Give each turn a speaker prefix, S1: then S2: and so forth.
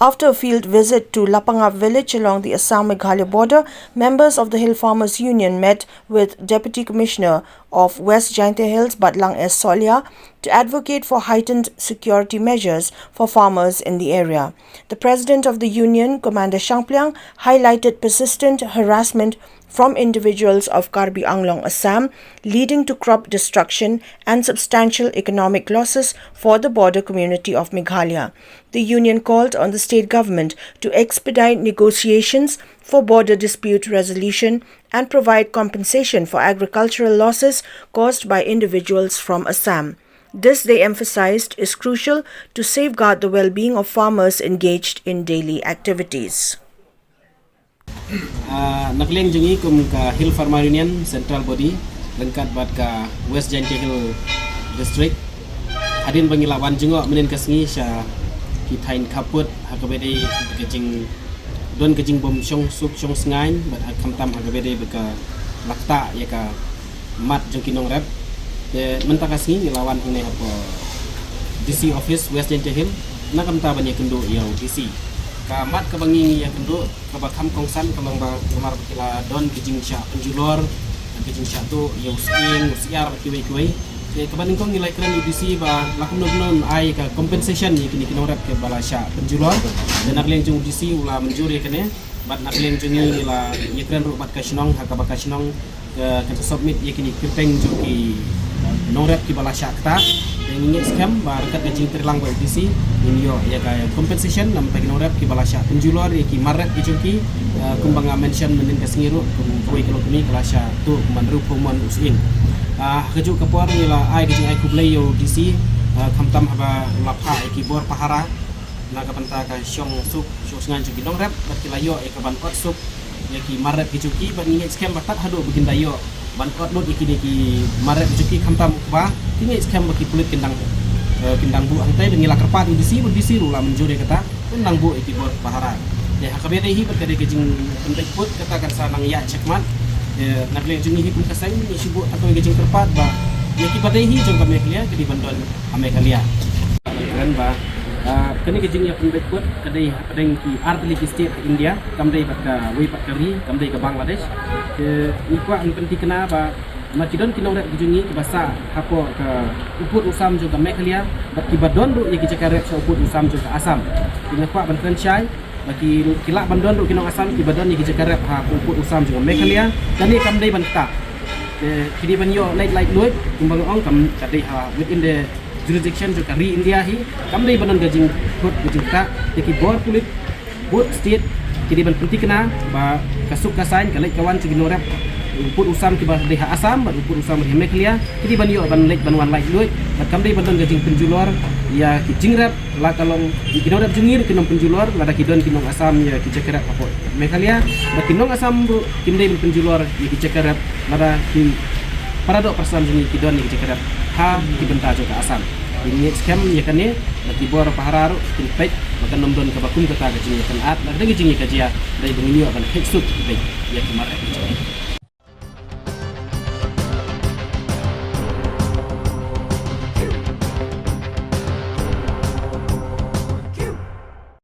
S1: After a field visit to Lapangap village along the Assam-Meghalaya border, members of the Hill Farmers Union met with Deputy Commissioner of West Jaintia Hills Batlang S. Solia to advocate for heightened security measures for farmers in the area. The president of the union, Commander Shangpliang, highlighted persistent harassment from individuals of Karbi Anglong, Assam, leading to crop destruction and substantial economic losses for the border community of Meghalaya. The union called on the state government to expedite negotiations for border dispute resolution and provide compensation for agricultural losses caused by individuals from Assam. This, they emphasized, is crucial to safeguard the well-being of farmers engaged in daily activities.
S2: Nakling jungi kum ka Hill Farmer Union Central Body lengkat bat ka West Jaintia Hill District hadin bangilawan jungo menen kasngi sya kitain kaput hakabede kejing don kejing bom syong sup syong sengain bat kamtam hakabede beka lakta ya ka mat jengkinong rep de menta kasngi ngelawan ini apa DC office West Jaintia Hill nakamta banyak kendo ya DC kamat kebangi yang kenduk kebakam kongsan kembang kemar kila don kejing syak penjulor kejing syak tu ya usiar kiwai ke kebanding kong nilai keren UDC ba lakum non ai ka compensation ni kini kinong rap ke bala syak penjulor dan nak leng jung UDC ula menjuri kene bat nak leng jung ni la ye keren ru bat ka sinong haka baka sinong ke submit ye kini kirteng juki nong rap ki bala syak ta ingin scam bar kat kecing terlang by DC ini yo ya kaya compensation nam pagi norap ki balasya penjulor ki maret ki chungki kumbang mention menen kasngiru kuwi kalau kami kelasya tu manru pumon using kejuk kapor nila ai kecing ai kublay yo DC kamtam haba lapha ki bor pahara naga panta ka syong sup syong ngan chungki norap bat kilayo e kaban ot sup ya ki maret ki chungki ban ingin scam batat hadu bikin dayo ban ot not ikini ki maret chungki kamtam ba ini scam bagi kulit kendang bu antai dengan lakerpat udisi rula menjuri kata kendang bu itu buat bahara ya hakabede hi berkade kejing pentek put kata kan sanang ya cekmat ya nagle jungi hi pun kasai ni sibu atau kejing kerpat ba ya kibade hi jong kami kelia ke di bandon ame kelia kan ba kene kejing ya pentek put kadai padeng ki artli ki state India kamdai patka wi patkari kamdai ke Bangladesh ke ikwa an penting kena ba Makidon kinong rep gijungi ke basa hapo ke uput usam juga Meghalaya bat kibadon ru ye kicaka rep sa uput usam juga Assam ina kwa ban franchise bagi kilak bandon ru kinong Assam kibadon ye kicaka rep ha uput usam juga Meghalaya dan ye kamdai ban ta kidi ban yo light loit kumbang ong kam kadai ha within the jurisdiction juga ri India hi kamdai banon gajing put gajing ta ye ki bor kulit put state kidi ban penting kena ba kasuk kasain kalai kawan cigino rep uput usam ki deha Assam bat uput usam di Meghalaya kiti ban yo ban lek ban wan like luit bat kamdai ban gajing penjulor ya ki jingrap la kalong kinong rap jungir kinong penjulor lada kidon kinong Assam ya ki cekerap apa Meghalaya bat kinong Assam bu kimdai ban penjulor ya ki cekerap lada ki paradok persan juni kidon ya ki cekerap ha ki benta jo ka Assam ini scam ya kan ne bat ki bor pahararu kin pek maka nomdon ka bakum kata gajing kan at lada gajing ka jia dai bengini ban heksut baik ya ki maret